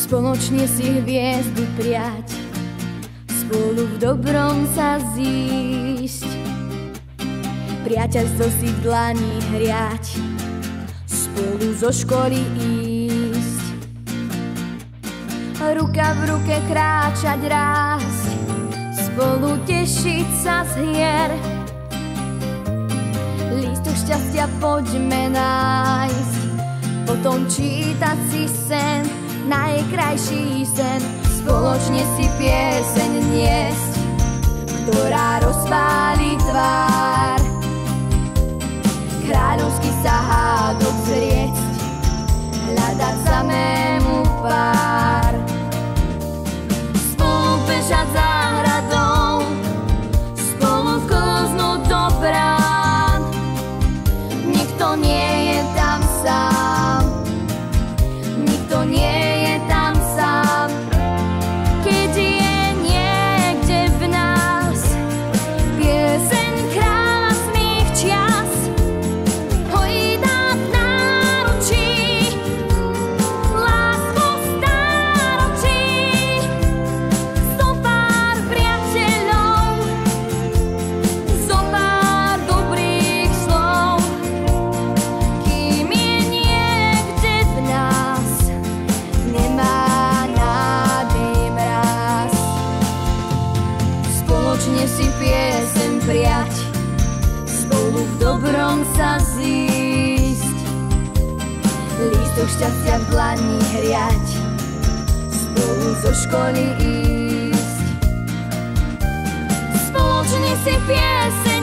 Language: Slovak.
Spoločne si hviezdu prijať, spolu v dobrom sa zísť, priateľstvo si v dlani hriať, spolu zo školy ísť, ruka v ruke kráčať rásť, spolu tešiť sa z hier. Lístok šťastia poďme nájsť, potom čítať si sen, najkrajší sen, spoločne si pieseň niesť, ktorá rozpáli tvár, kráľovsky sa hádok zriecť, hľadať samému pár, spolu bežať záhradou, spolu klznúť do brán, nikto nie je tam sám, nikto nie je tam sám. Keď je niekde v nás pieseň kráľa smých čias, hojí dá v náručí lásku stáročí, zopár priateľov, zopár dobrých slov, kým je niekde v nás, nemá nádej mráz. Spoločne si pieseň prijať, spolu v dobrom sa zísť, lístok šťastia v dlani hriať, spolu zo školy ísť. Spoločne si pieseň